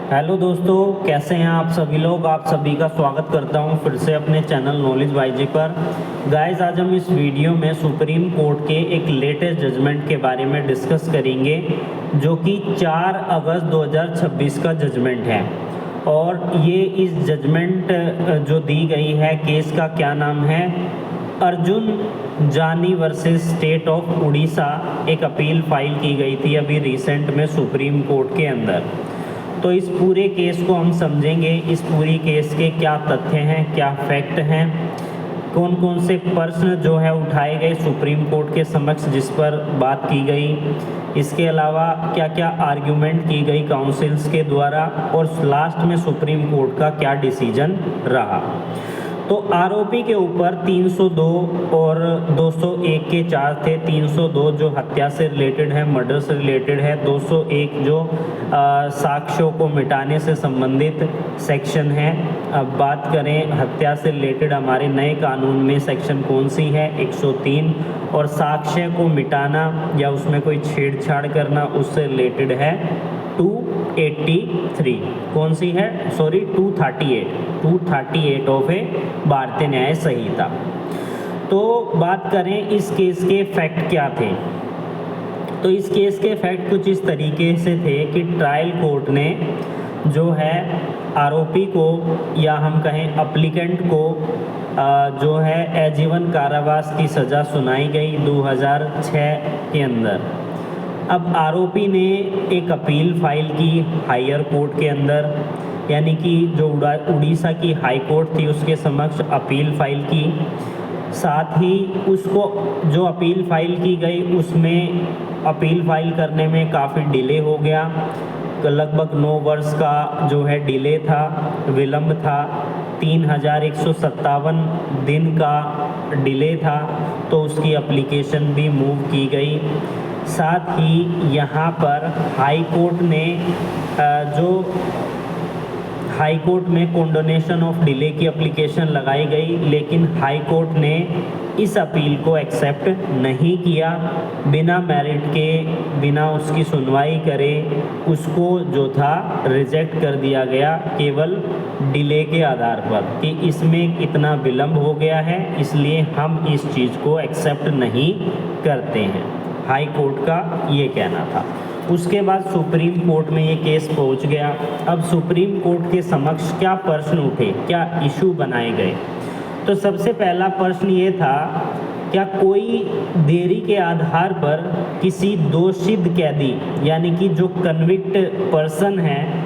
Hello दोस्तों, कैसे हैं आप सभी लोग। आप सभी का स्वागत करता हूं फिर से अपने चैनल नॉलेज वाईजे पर। गाइस, आज हम इस वीडियो में सुप्रीम कोर्ट के एक लेटेस्ट जजमेंट के बारे में डिस्कस करेंगे, जो कि 4 अगस्त 2026 का जजमेंट है। और ये इस जजमेंट जो दी गई है, केस का क्या नाम है, अर्जुन जानी वर्सेस स्टेट ऑफ उड़ीसा। एक अपील फाइल की गई थी अभी रिसेंट में सुप्रीम कोर्ट के अंदर। तो इस पूरे केस को हम समझेंगे। इस पूरी केस के क्या तथ्य हैं, क्या फैक्ट हैं, कौन कौन से प्रश्न जो है उठाए गए सुप्रीम कोर्ट के समक्ष जिस पर बात की गई, इसके अलावा क्या क्या आर्ग्यूमेंट की गई काउंसिल्स के द्वारा, और लास्ट में सुप्रीम कोर्ट का क्या डिसीजन रहा। तो आरोपी के ऊपर 302 और 201 के चार्ज थे। 302 जो हत्या से रिलेटेड है, मर्डर से रिलेटेड है। 201 जो साक्ष्यों को मिटाने से संबंधित सेक्शन है। अब बात करें हत्या से रिलेटेड, हमारे नए कानून में सेक्शन कौन सी है, 103। और साक्ष्य को मिटाना या उसमें कोई छेड़छाड़ करना, उससे रिलेटेड है 283। कौन सी है, सॉरी 238 ऑफ ए भारतीय न्याय संहिता। तो बात करें इस केस के फैक्ट क्या थे। तो इस केस के फैक्ट कुछ इस तरीके से थे कि ट्रायल कोर्ट ने जो है आरोपी को, या हम कहें अप्लीकेंट को, जो है आजीवन कारावास की सज़ा सुनाई गई 2006 के अंदर। अब आरोपी ने एक अपील फाइल की हायर कोर्ट के अंदर, यानी कि जो उड़ीसा की हाई कोर्ट थी उसके समक्ष अपील फाइल की। साथ ही उसको जो अपील फाइल की गई उसमें अपील फाइल करने में काफ़ी डिले हो गया। लगभग 9 वर्ष का जो है डिले था, विलम्ब था। 3157 दिन का डिले था, तो उसकी एप्लीकेशन भी मूव की गई। साथ ही यहाँ पर हाई कोर्ट ने जो हाई कोर्ट में कॉन्डोनेशन ऑफ डिले की एप्लीकेशन लगाई गई, लेकिन हाई कोर्ट ने इस अपील को एक्सेप्ट नहीं किया। बिना मेरिट के, बिना उसकी सुनवाई करे उसको जो था रिजेक्ट कर दिया गया, केवल डिले के आधार पर कि इसमें इतना विलम्ब हो गया है, इसलिए हम इस चीज़ को एक्सेप्ट नहीं करते हैं। हाई कोर्ट का ये कहना था। उसके बाद सुप्रीम कोर्ट में ये केस पहुंच गया। अब सुप्रीम कोर्ट के समक्ष क्या प्रश्न उठे, क्या इशू बनाए गए। तो सबसे पहला प्रश्न ये था, क्या कोई देरी के आधार पर किसी दोषित कैदी, यानी कि जो कन्विक्ट पर्सन है,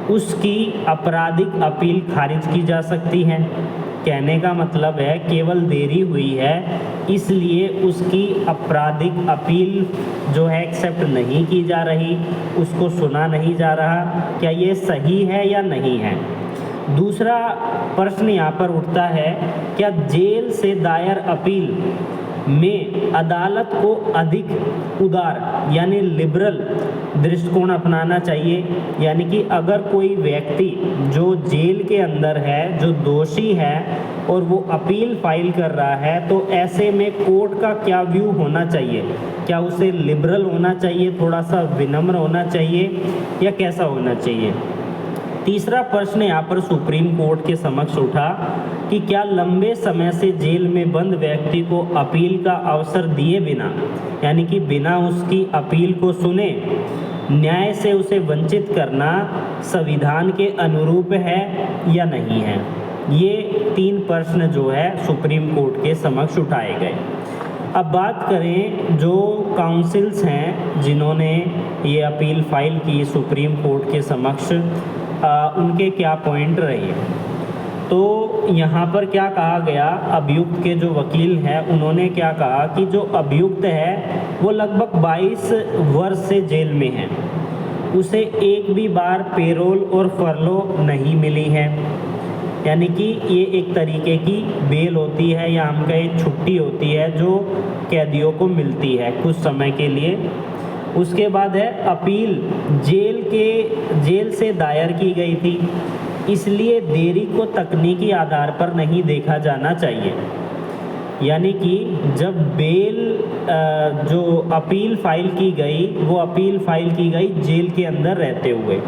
उसकी आपराधिक अपील खारिज की जा सकती है। कहने का मतलब है केवल देरी हुई है इसलिए उसकी आपराधिक अपील जो है एक्सेप्ट नहीं की जा रही, उसको सुना नहीं जा रहा। क्या ये सही है या नहीं है। दूसरा प्रश्न यहाँ पर उठता है, क्या जेल से दायर अपील में अदालत को अधिक उदार यानी लिबरल दृष्टिकोण अपनाना चाहिए। यानी कि अगर कोई व्यक्ति जो जेल के अंदर है, जो दोषी है और वो अपील फाइल कर रहा है, तो ऐसे में कोर्ट का क्या व्यू होना चाहिए। क्या उसे लिबरल होना चाहिए, थोड़ा सा विनम्र होना चाहिए, या कैसा होना चाहिए। तीसरा प्रश्न यहाँ पर सुप्रीम कोर्ट के समक्ष उठा कि क्या लंबे समय से जेल में बंद व्यक्ति को अपील का अवसर दिए बिना, यानी कि बिना उसकी अपील को सुने न्याय से उसे वंचित करना संविधान के अनुरूप है या नहीं है। ये 3 प्रश्न जो है सुप्रीम कोर्ट के समक्ष उठाए गए। अब बात करें जो काउंसिल्स हैं जिन्होंने ये अपील फाइल की सुप्रीम कोर्ट के समक्ष, उनके क्या पॉइंट रहे। तो यहाँ पर क्या कहा गया, अभियुक्त के जो वकील हैं उन्होंने क्या कहा कि जो अभियुक्त है वो लगभग 22 वर्ष से जेल में है, उसे एक भी बार पेरोल और फरलो नहीं मिली है। यानी कि ये एक तरीके की बेल होती है, या हम कहें छुट्टी होती है जो कैदियों को मिलती है कुछ समय के लिए। उसके बाद है अपील जेल से दायर की गई थी, इसलिए देरी को तकनीकी आधार पर नहीं देखा जाना चाहिए। यानी कि जब बेल जो अपील फाइल की गई, वो अपील फाइल की गई जेल के अंदर रहते हुए,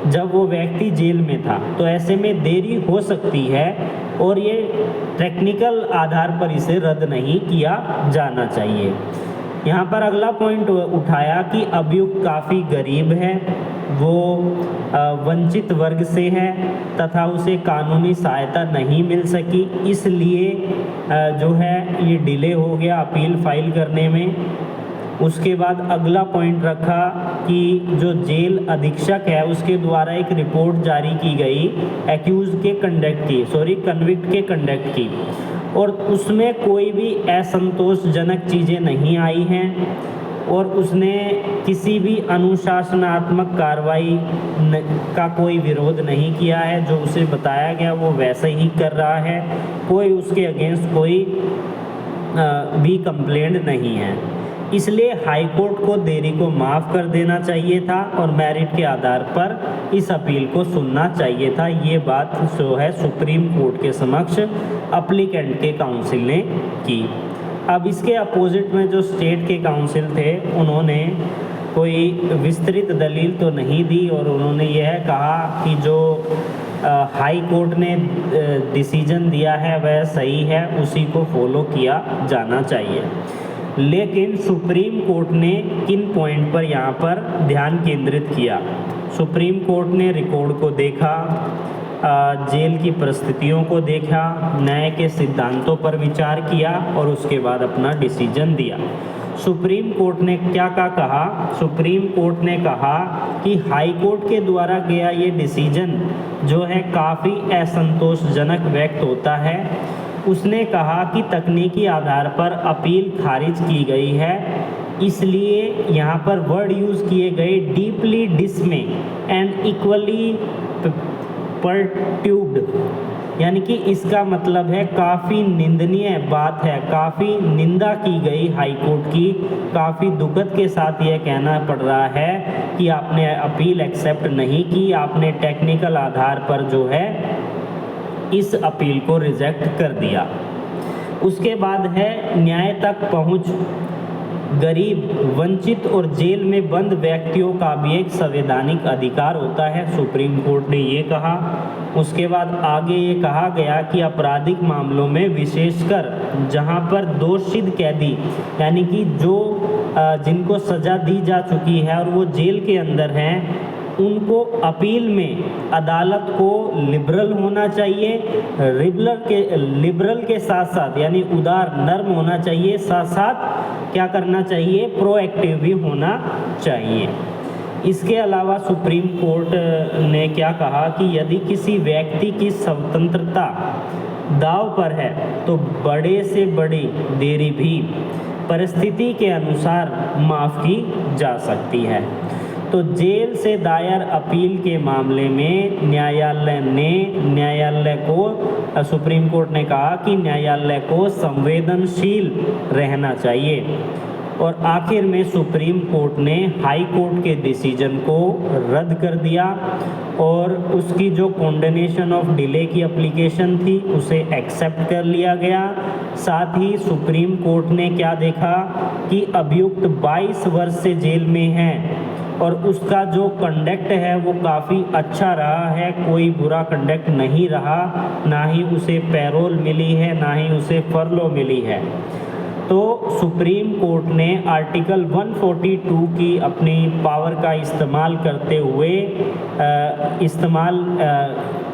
जब वो व्यक्ति जेल में था, तो ऐसे में देरी हो सकती है और ये टेक्निकल आधार पर इसे रद्द नहीं किया जाना चाहिए। यहाँ पर अगला पॉइंट उठाया कि अभियुक्त काफ़ी गरीब है, वो वंचित वर्ग से है तथा उसे कानूनी सहायता नहीं मिल सकी, इसलिए जो है ये डिले हो गया अपील फाइल करने में। उसके बाद अगला पॉइंट रखा कि जो जेल अधीक्षक है उसके द्वारा एक रिपोर्ट जारी की गई कन्विक्ट के कंडक्ट की, और उसमें कोई भी असंतोषजनक चीज़ें नहीं आई हैं और उसने किसी भी अनुशासनात्मक कार्रवाई का कोई विरोध नहीं किया है। जो उसे बताया गया वो वैसे ही कर रहा है, कोई उसके अगेंस्ट कोई भी कंप्लेंट नहीं है। इसलिए हाई कोर्ट को देरी को माफ़ कर देना चाहिए था और मेरिट के आधार पर इस अपील को सुनना चाहिए था। ये बात जो है सुप्रीम कोर्ट के समक्ष अप्लीकेंट के काउंसिल ने की। अब इसके अपोजिट में जो स्टेट के काउंसिल थे उन्होंने कोई विस्तृत दलील तो नहीं दी और उन्होंने यह कहा कि जो हाई कोर्ट ने डिसीजन दिया है वह सही है, उसी को फॉलो किया जाना चाहिए। लेकिन सुप्रीम कोर्ट ने किन पॉइंट पर यहाँ पर ध्यान केंद्रित किया? सुप्रीम कोर्ट ने रिकॉर्ड को देखा, जेल की परिस्थितियों को देखा, न्याय के सिद्धांतों पर विचार किया और उसके बाद अपना डिसीजन दिया। सुप्रीम कोर्ट ने क्या कहा? सुप्रीम कोर्ट ने कहा कि हाई कोर्ट के द्वारा गया ये डिसीजन जो है काफ़ी असंतोषजनक व्यक्त होता है। उसने कहा कि तकनीकी आधार पर अपील खारिज की गई है, इसलिए यहाँ पर वर्ड यूज़ किए गए डीपली डिसमे एंड इक्वली परट्यूब्ड, यानी कि इसका मतलब है काफ़ी निंदनीय बात है, काफ़ी निंदा की गई हाई कोर्ट की। काफ़ी दुखद के साथ यह कहना पड़ रहा है कि आपने अपील एक्सेप्ट नहीं की, आपने टेक्निकल आधार पर जो है इस अपील को रिजेक्ट कर दिया। उसके बाद है न्याय तक पहुंच। गरीब, वंचित और जेल में बंद व्यक्तियों का भी एक संवैधानिक अधिकार होता है, सुप्रीम कोर्ट ने ये कहा। उसके बाद आगे ये कहा गया कि आपराधिक मामलों में विशेषकर जहां पर दोषित कैदी यानी कि जो जिनको सज़ा दी जा चुकी है और वो जेल के अंदर हैं, उनको अपील में अदालत को लिबरल होना चाहिए, लिबरल के साथ साथ यानी उदार नर्म होना चाहिए, साथ साथ क्या करना चाहिए, प्रोएक्टिव भी होना चाहिए। इसके अलावा सुप्रीम कोर्ट ने क्या कहा कि यदि किसी व्यक्ति की स्वतंत्रता दांव पर है तो बड़े से बड़ी देरी भी परिस्थिति के अनुसार माफ़ की जा सकती है। तो जेल से दायर अपील के मामले में न्यायालय को सुप्रीम कोर्ट ने कहा कि न्यायालय को संवेदनशील रहना चाहिए। और आखिर में सुप्रीम कोर्ट ने हाई कोर्ट के डिसीजन को रद्द कर दिया और उसकी जो कॉन्डेनेशन ऑफ डिले की एप्लीकेशन थी उसे एक्सेप्ट कर लिया गया। साथ ही सुप्रीम कोर्ट ने क्या देखा कि अभियुक्त 22 वर्ष से जेल में है और उसका जो कंडक्ट है वो काफ़ी अच्छा रहा है, कोई बुरा कंडक्ट नहीं रहा, ना ही उसे पैरोल मिली है ना ही उसे फरलो मिली है। तो सुप्रीम कोर्ट ने आर्टिकल 142 की अपनी पावर का इस्तेमाल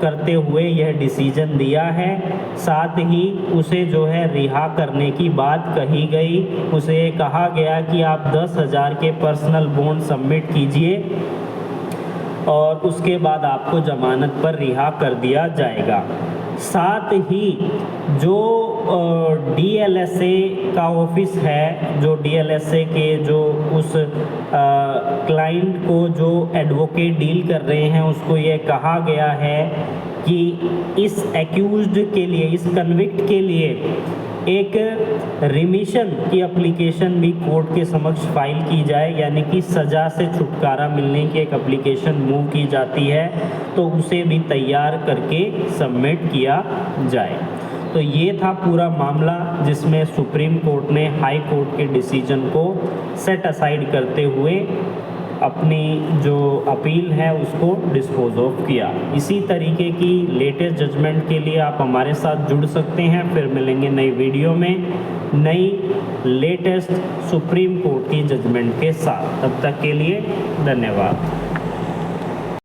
करते हुए यह डिसीजन दिया है। साथ ही उसे जो है रिहा करने की बात कही गई, उसे कहा गया कि आप 10,000 के पर्सनल बॉन्ड सबमिट कीजिए और उसके बाद आपको जमानत पर रिहा कर दिया जाएगा। साथ ही जो DLSA का ऑफिस है, जो DLSA के जो उस क्लाइंट को जो एडवोकेट डील कर रहे हैं उसको ये कहा गया है कि इस एक्यूज्ड के लिए, इस कन्विक्ट के लिए एक रिमिशन की एप्लीकेशन भी कोर्ट के समक्ष फाइल की जाए, यानी कि सज़ा से छुटकारा मिलने की एक एप्लीकेशन मूव की जाती है तो उसे भी तैयार करके सबमिट किया जाए। तो ये था पूरा मामला जिसमें सुप्रीम कोर्ट ने हाई कोर्ट के डिसीजन को सेट असाइड करते हुए अपनी जो अपील है उसको डिस्पोज ऑफ किया। इसी तरीके की लेटेस्ट जजमेंट के लिए आप हमारे साथ जुड़ सकते हैं। फिर मिलेंगे नई वीडियो में नई लेटेस्ट सुप्रीम कोर्ट की जजमेंट के साथ। तब तक के लिए धन्यवाद।